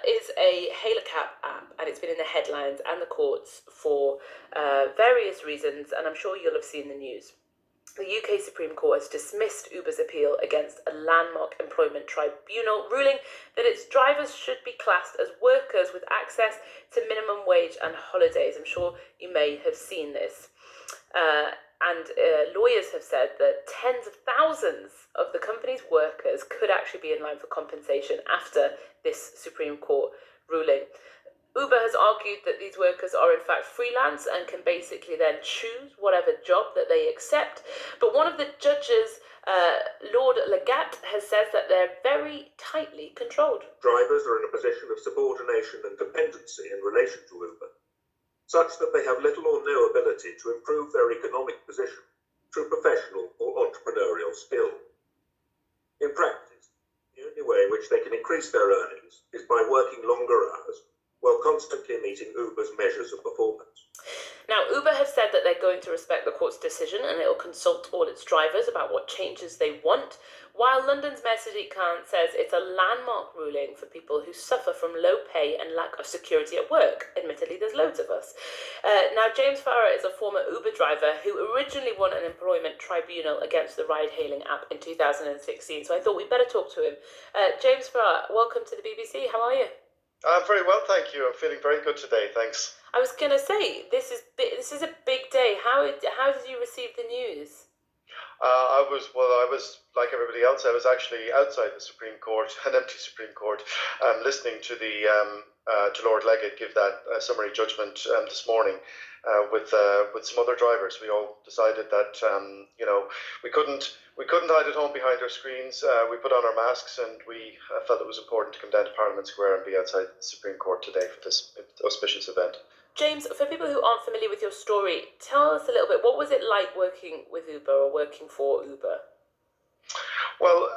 is a Hailacap app, and it's been in the headlines and the courts for various reasons, and I'm sure you'll have seen the news. The UK Supreme Court has dismissed Uber's appeal against a landmark employment tribunal, ruling that its drivers should be classed as workers with access to minimum wage and holidays. I'm sure you may have seen this. And lawyers have said that tens of thousands of the company's workers could actually be in line for compensation after this Supreme Court ruling. Uber has argued that these workers are in fact freelance and can basically then choose whatever job that they accept. But one of the judges, Lord Legatt, has said that they're very tightly controlled. Drivers are in a position of subordination and dependency in relation to Uber, such that they have little or no ability to improve their economic position through professional or entrepreneurial skill. In practice, the only way in which they can increase their earnings is by working longer hours while constantly meeting Uber's measures of performance. Now, Uber has said that they're going to respect the court's decision and it'll consult all its drivers about what changes they want, while London's Mayor Sadiq Khan says it's a landmark ruling for people who suffer from low pay and lack of security at work. Admittedly, there's loads of us. Now, James Farrar is a former Uber driver who originally won an employment tribunal against the ride-hailing app in 2016, so I thought we'd better talk to him. James Farrar, welcome to the BBC. How are you? I'm very well, thank you. I'm feeling very good today, thanks. I was going to say, this is a big day. How did you receive the news? I was like everybody else. I was actually outside the Supreme Court, an empty Supreme Court, listening to to Lord Leggett give that summary judgment this morning with some other drivers. We all decided that we couldn't hide at home behind our screens. We put on our masks, and we felt it was important to come down to Parliament Square and be outside the Supreme Court today for this auspicious event. James, for people who aren't familiar with your story, tell us a little bit. What was it like working with Uber or working for Uber? Well,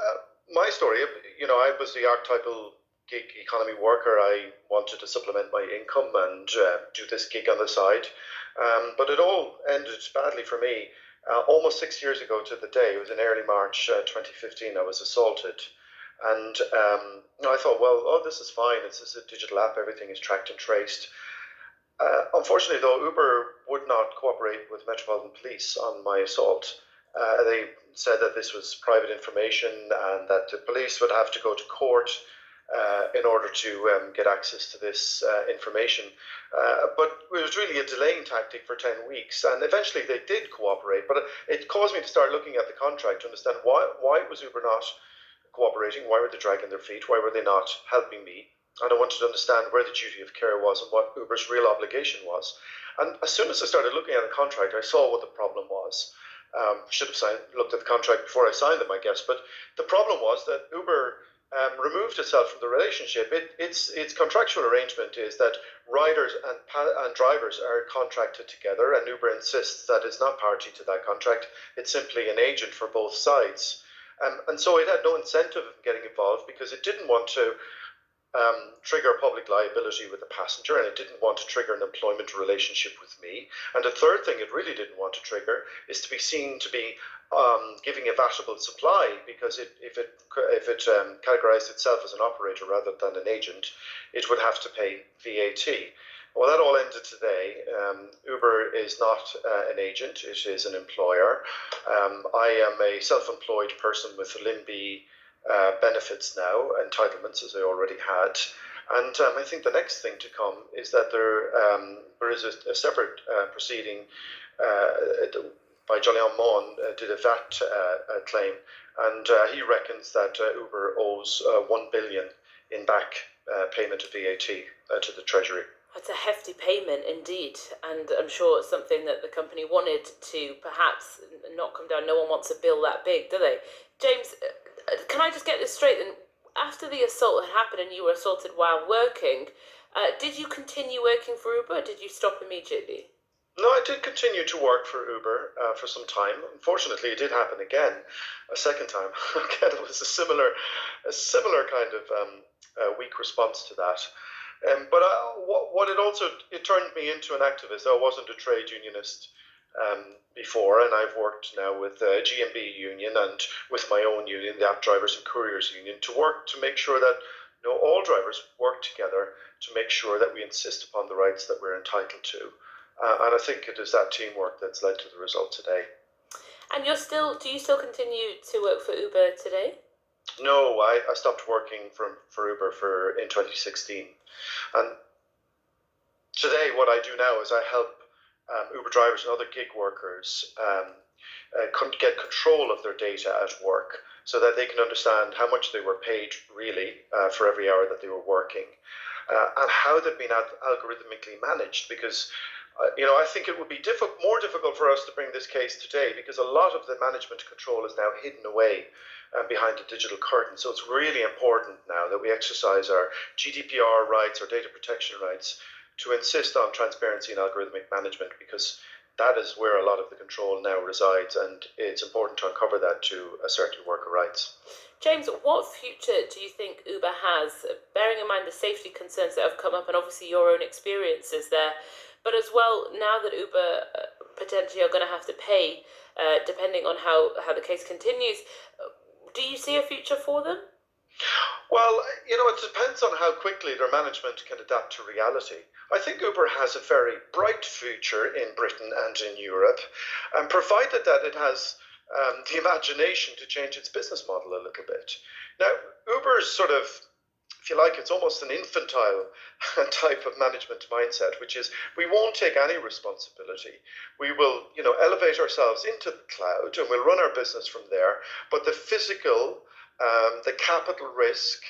my story, I was the archetypal gig economy worker. I wanted to supplement my income and do this gig on the side. But it all ended badly for me. Almost 6 years ago to the day, it was in early March 2015, I was assaulted. And I thought, this is fine. It's just a digital app. Everything is tracked and traced. Unfortunately, though, Uber would not cooperate with Metropolitan Police on my assault. They said that this was private information and that the police would have to go to court in order to get access to this information. But it was really a delaying tactic for 10 weeks. And eventually they did cooperate. But it caused me to start looking at the contract to understand why was Uber not cooperating? Why were they dragging their feet? Why were they not helping me? And I wanted to understand where the duty of care was and what Uber's real obligation was. And as soon as I started looking at the contract, I saw what the problem was. Should have looked at the contract before I signed them, I guess. But the problem was that Uber removed itself from the relationship. Its contractual arrangement is that riders and drivers are contracted together, and Uber insists that it's not party to that contract. It's simply an agent for both sides. And so it had no incentive in getting involved because it didn't want to trigger public liability with the passenger, and it didn't want to trigger an employment relationship with me. And the third thing it really didn't want to trigger is to be seen to be giving a vatable supply, because if it categorized itself as an operator rather than an agent, it would have to pay VAT. Well, that all ended today. Uber is not an agent, it is an employer. I am a self-employed person with LIMBI benefits now, entitlements as I already had. And I think the next thing to come is that there is a separate proceeding by Jolyon Mon did a VAT claim, and he reckons that Uber owes 1 billion in back payment of VAT to the Treasury. That's a hefty payment indeed, and I'm sure it's something that the company wanted to perhaps not come down. No one wants a bill that big, do they? James, can I just get this straight? And after the assault had happened and you were assaulted while working, did you continue working for Uber or did you stop immediately? No, I did continue to work for Uber for some time. Unfortunately, it did happen again, a second time. Again, it was a similar kind of weak response to that. But what it turned me into an activist. I wasn't a trade unionist before, and I've worked now with the GMB union and with my own union, the App Drivers and Couriers Union, to work to make sure that all drivers work together to make sure that we insist upon the rights that we're entitled to. And I think it is that teamwork that's led to the result today. And do you still continue to work for Uber today? No, I stopped working for Uber in 2016. And today what I do now is I help Uber drivers and other gig workers get control of their data at work so that they can understand how much they were paid really for every hour that they were working and how they've been algorithmically managed, because I think it would be more difficult for us to bring this case today because a lot of the management control is now hidden away behind a digital curtain. So it's really important now that we exercise our GDPR rights, our data protection rights, to insist on transparency and algorithmic management, because that is where a lot of the control now resides, and it's important to uncover that to assert your worker rights. James, what future do you think Uber has, bearing in mind the safety concerns that have come up and obviously your own experiences there, but as well now that Uber potentially are going to have to pay, depending on how the case continues, do you see a future for them? Well, it depends on how quickly their management can adapt to reality. I think Uber has a very bright future in Britain and in Europe, and provided that it has the imagination to change its business model a little bit. Now, Uber's sort of, if you like, it's almost an infantile type of management mindset, which is we won't take any responsibility. We will, elevate ourselves into the cloud and we'll run our business from there. But the physical, the capital risk,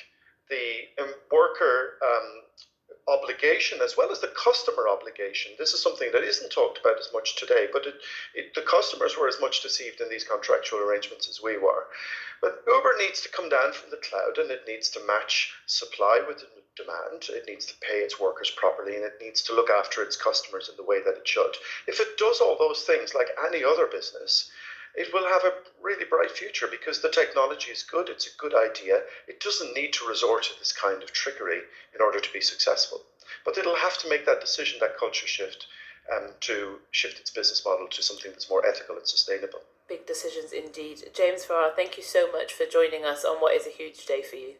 the worker obligation, as well as the customer obligation. This is something that isn't talked about as much today, but the customers were as much deceived in these contractual arrangements as we were. But Uber needs to come down from the cloud, and it needs to match supply with demand. It needs to pay its workers properly, and it needs to look after its customers in the way that it should. If it does all those things like any other business, it will have a really bright future because the technology is good, it's a good idea. It doesn't need to resort to this kind of trickery in order to be successful. But it'll have to make that decision, that culture shift, to shift its business model to something that's more ethical and sustainable. Big decisions indeed. James Farrar, thank you so much for joining us on what is a huge day for you.